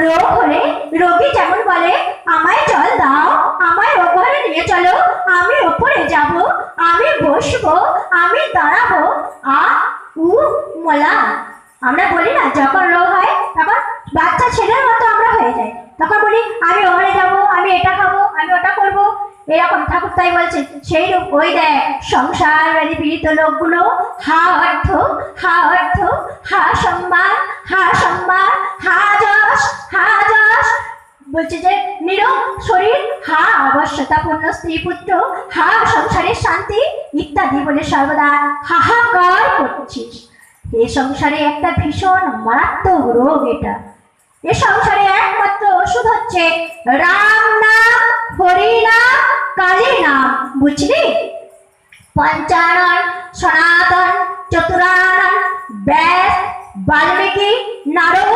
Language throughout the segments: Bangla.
রোগ হলে রোগী যেমন বলে আমায় জল দাও, আমায় ও ঘরে নিয়ে চলো, আমি ওপরে যাব, আমি বসবো, আমি দাঁড়াবো, আ উ মলা। আমরা বলি না যখন রোগ হয় তখন বাচ্চা ছেলের মতো আমরা হয়ে যাই, তখন বলি আমি ওখানে যাবো, আমি এটা খাবো, আমি ওটা করবো, এরকম ঠাকুর তাই বলছেন। সেই রূপ ওই দেখ সংসার ব্যাধি পীড়িত লোকগুলো হা অর্থ, হা অর্থ, হা সম্মান, হা সম্মান, হা যশ, হা যশ, বলছে যে নিরোগ শরীর, হা অবশ্যতাপূর্ণ স্ত্রী পুত্র, হা সংসারের শান্তি ইত্যাদি বলে সর্বদা হাহাকার করছিস। এ সংসারে একটা ভীষণ মারাত্মক রোগ এটা। এ সংসারে একমাত্র ওষুধ হচ্ছে রাম নাম, হরি নাম, কালী নাম, বুঝলি? পঞ্চানন, সনাতন, চতুরানন, ব্যাস, বাল্মীকি, নারদ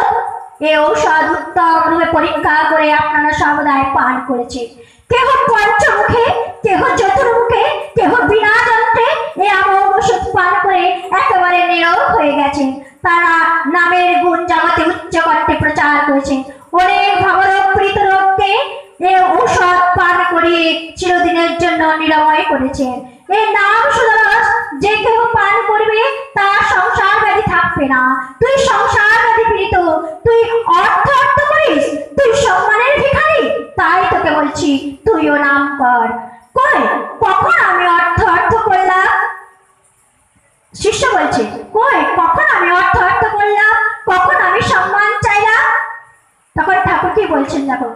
এ ঔষধ উত্তম রূপে পরীক্ষা করে আপনারা সর্বদাই পান করেছে। কেহ পঞ্চমুখে, কেহ চতুর্মুখে, কেহ বিনা যন্ত্রে এ আমোঘ ওষুধ পান করে একেবারে নীরব হয়ে গেছে। তারা নামের গুণ জগতে উচ্চ কণ্ঠে প্রচার করেছে। অনেক ভাবরোগপীড়িত রোগকে এ ঔষধ পান করিয়ে চিরদিনের জন্য নিরাময় করেছেন। এই নাম সুদরস যে কেউ পান করবে তার সংসার ব্যাধি থাকবে না। তুই সংসার ব্যাধি পীড়িত, তুই অর্থ অর্থ করিস, তুই সম্মানের ভিখারি, তাই তোকে বলছি তুইও নাম কর। কই কখন আমি অর্থ অর্থ করলাম? শিষ্য বলছে কই কখন আমি অর্থ অর্থ করলাম, কখন আমি সম্মান চাইলাম? তখন ঠাকুর কি বলছেন দেখো,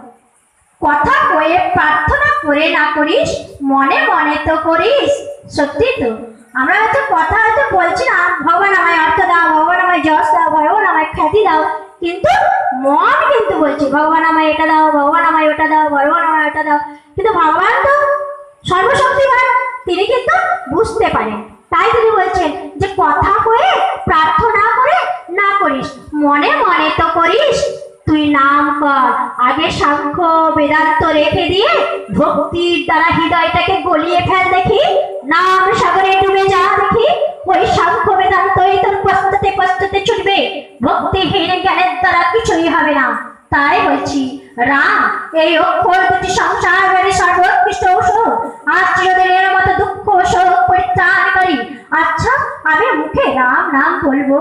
কথা কয়ে প্রার্থনা করে না করিস, মনে মনে তো করিস। সত্যি তো, আমরা হয়তো কথা হয়তো বলছি না ভগবান আমায় অর্থ দাও, ভগবান আমায় যশ দাও, ভগবান আমায় খ্যাতি দাও, কিন্তু মন কিন্তু বলছে ভগবান আমায় এটা দাও, ভগবান আমায় ওটা দাও, ভগবান আমায় ওটা দাও। কিন্তু ভগবান তো সর্বশক্তিমান, তিনি কিন্তু বুঝতে পারেন। তাই তিনি বলছেন যে কথা কয়ে প্রার্থনা করে না করিস, মনে মনে তো করিস। তুই নাম কর, আগে সাংখ্য বেদান্ত রেখে দিয়ে ভক্তির দ্বারা হৃদয়টাকে গলিয়ে ফেল দেখি, নাম সাগরে ডুবে যা দেখি, ওই সাংখ্য বেদান্তই তোর পশ্চাতে পশ্চাতে ছুটবে, ভক্তিহীন জ্ঞানের দ্বারা কিছুই হবে না। তাই বলছি রাম এই অক্ষর দুটি সংসার ব্যাধি সর্বোৎকৃষ্ট ঔষধ, আজ চিরদিনের মতো দুঃখ শোক পরিত্রাণকারী। আচ্ছা আমি মুখে রাম নাম বলবো।